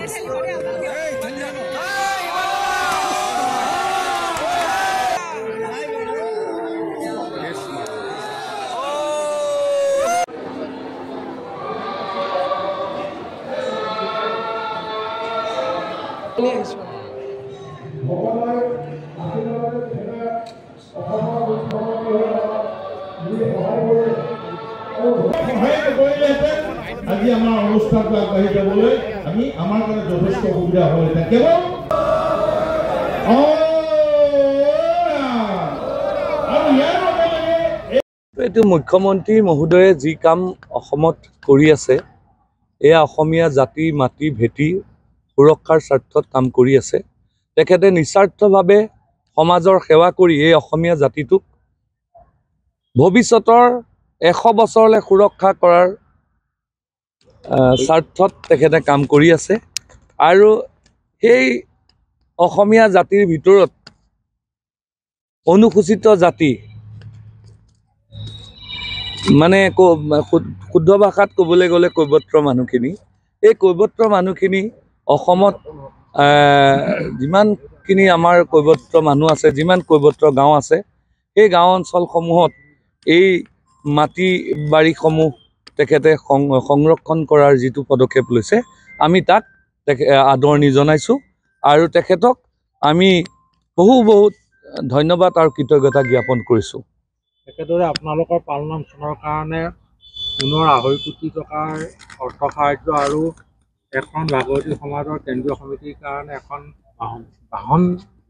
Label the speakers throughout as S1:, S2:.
S1: আজি আমাৰ অনুষ্ঠানটো আগবাঢ়ি যাবলৈ আমি আমাৰ কাৰণে যথেষ্ট সুবিধা হয় কেৱল
S2: এইটো মুখ্যমন্ত্ৰী মহোদয়ে যি কাম অসমত কৰি আছে এয়া অসমীয়া জাতি মাটি ভেটি সুৰক্ষাৰ স্বাৰ্থত কাম কৰি আছে তেখেতে নিস্বাৰ্থভাৱে সমাজৰ সেৱা কৰি এই অসমীয়া জাতিটোক ভৱিষ্যতৰ 100 বছৰলৈ সুৰক্ষা কৰাৰ স্বাৰ্থত তেখেতে কাম কৰি আছে আৰু সেই অসমীয়া জাতিৰ ভিতৰত অনুসূচিত জাতি মানে শুদ্ধ ভাষাত ক'বলৈ গ'লে কৈৱত্ৰ মানুহখিনি এই কৈৱত্ৰ মানুহখিনি অসমত যিমানখিনি আমাৰ কৈৱত্ৰ মানুহ আছে যিমান কৈৱত্ৰ গাঁও আছে সেই গাঁও অঞ্চলসমূহত এই মাটি বাৰীসমূহ তেখেতে সংৰক্ষণ কৰাৰ যিটো পদক্ষেপ লৈছে আমি তাক আদৰণি জনাইছোঁ আৰু তেখেতক আমি বহুত ধন্যবাদ আৰু কৃতজ্ঞতা জ্ঞাপন কৰিছোঁ।
S3: একেদৰে আপোনালোকৰ পালনাম চনৰ কাৰণে পুনৰ 2.5 কোটি টকাৰ অৰ্থ সাহায্য আৰু এখন ভাগৱতী সমাজৰ কেন্দ্ৰীয় সমিতিৰ কাৰণে এখন বাহন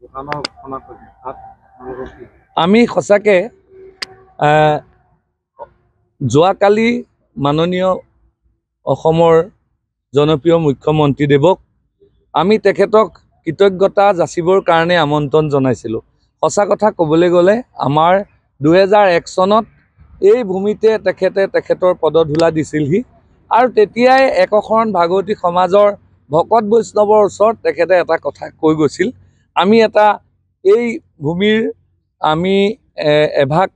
S3: দোকানৰ ঘোষণা কৰিছে তাত
S2: আমি সঁচাকৈ যোৱাকালি মাননীয় অসমৰ জনপ্ৰিয় মুখ্যমন্ত্ৰীদেৱক আমি তেখেতক কৃতজ্ঞতা যাচিবৰ কাৰণে আমন্ত্ৰণ জনাইছিলোঁ। সঁচা কথা ক'বলৈ গ'লে আমাৰ 2001 চনত এই ভূমিতে তেখেতে তেখেতৰ পদধূলা দিছিলহি আৰু তেতিয়াই একশৰণ ভাগৱতী সমাজৰ ভকত বৈষ্ণৱৰ ওচৰত তেখেতে এটা কথা কৈ গৈছিল আমি এটা এই ভূমিৰ আমি এভাগ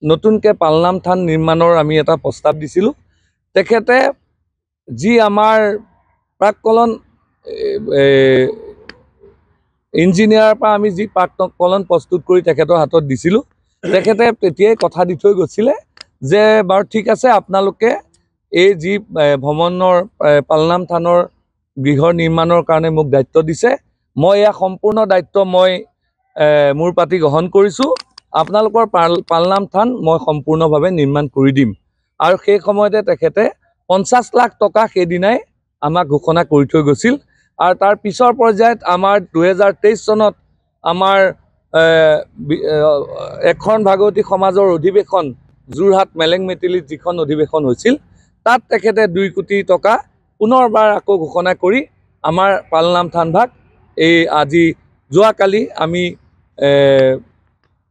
S2: নতুনকৈ পালনাম থান নিৰ্মাণৰ আমি এটা প্ৰস্তাৱ দিছিলোঁ তেখেতে যি আমাৰ প্ৰাক্কলন ইঞ্জিনিয়াৰৰ পৰা আমি যি প্ৰাক্কলন প্ৰস্তুত কৰি তেখেতৰ হাতত দিছিলোঁ তেখেতে তেতিয়াই কথা দি থৈ গৈছিলে যে বাৰু ঠিক আছে আপোনালোকে এই যি ভ্ৰমণৰ পালনাম থানৰ গৃহ নিৰ্মাণৰ কাৰণে মোক দায়িত্ব দিছে মই এয়া সম্পূৰ্ণ দায়িত্ব মই মোৰ পাতি গ্ৰহণ কৰিছোঁ আপোনালোকৰ পালনাম থান মই সম্পূৰ্ণভাৱে নিৰ্মাণ কৰি দিম আৰু সেই সময়তে তেখেতে 50 লাখ টকা সেইদিনাই আমাক ঘোষণা কৰি থৈ গৈছিল আৰু তাৰ পিছৰ পৰ্যায়ত আমাৰ 2023 চনত আমাৰ এখন ভাগৱতী সমাজৰ অধিৱেশন যোৰহাট মেলেং মেটিলিত যিখন অধিৱেশন হৈছিল তাত তেখেতে 2 কোটি টকা পুনৰবাৰ আকৌ ঘোষণা কৰি আমাৰ পালনাম থান ভাগ এই আজি যোৱাকালি আমি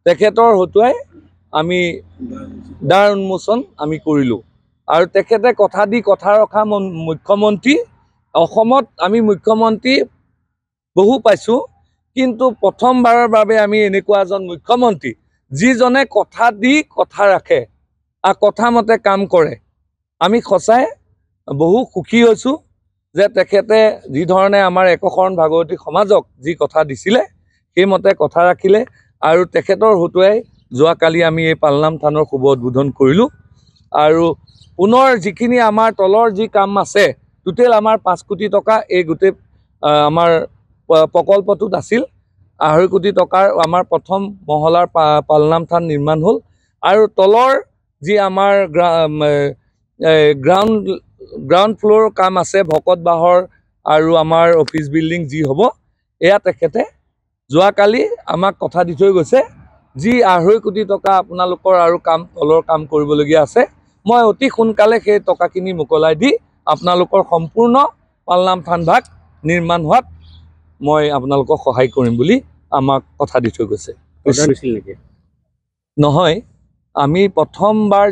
S2: তেখেতৰ হতুৱাই আমি দ্বাৰ উন্মোচন আমি কৰিলোঁ আৰু তেখেতে কথা দি কথা ৰখা মুখ্যমন্ত্ৰী অসমত আমি মুখ্যমন্ত্ৰী বহু পাইছোঁ কিন্তু প্ৰথমবাৰৰ বাবে আমি এনেকুৱা এজন মুখ্যমন্ত্ৰী যিজনে কথা দি কথা ৰাখে আৰু কথা মতে কাম কৰে আমি সঁচাই বহু সুখী হৈছোঁ যে তেখেতে যি ধৰণে আমাৰ একশৰণ ভাগৱতী সমাজক যি কথা দিছিলে সেইমতে কথা ৰাখিলে আৰু তেখেতৰ হতুৱাই যোৱাকালি আমি এই পালনাম থানৰ শুভ উদ্বোধন কৰিলোঁ আৰু পুনৰ যিখিনি আমাৰ তলৰ যি কাম আছে টোটেল আমাৰ 5 কোটি টকা এই গোটেই আমাৰ প্ৰকল্পটোত আছিল 2.5 কোটি টকাৰ আমাৰ প্ৰথম মহলাৰ পালনাম থান নিৰ্মাণ হ'ল আৰু তলৰ যি আমাৰ গ্ৰাউণ্ড ফ্ল'ৰৰ কাম আছে ভকত বাহৰ আৰু আমাৰ অফিচ বিল্ডিং যি হ'ব এয়া তেখেতে যোৱাকালি আমাক কথা দি থৈ গৈছে যি 2.5 কোটি টকা আপোনালোকৰ আৰু কাম তলৰ কাম কৰিবলগীয়া আছে মই অতি সোনকালে সেই টকাখিনি মোকলাই দি আপোনালোকৰ সম্পূৰ্ণ পালনাম থান ভাগ নিৰ্মাণ হোৱাত মই আপোনালোকক সহায় কৰিম বুলি আমাক কথা দি থৈ গৈছে নহয় আমি প্ৰথমবাৰ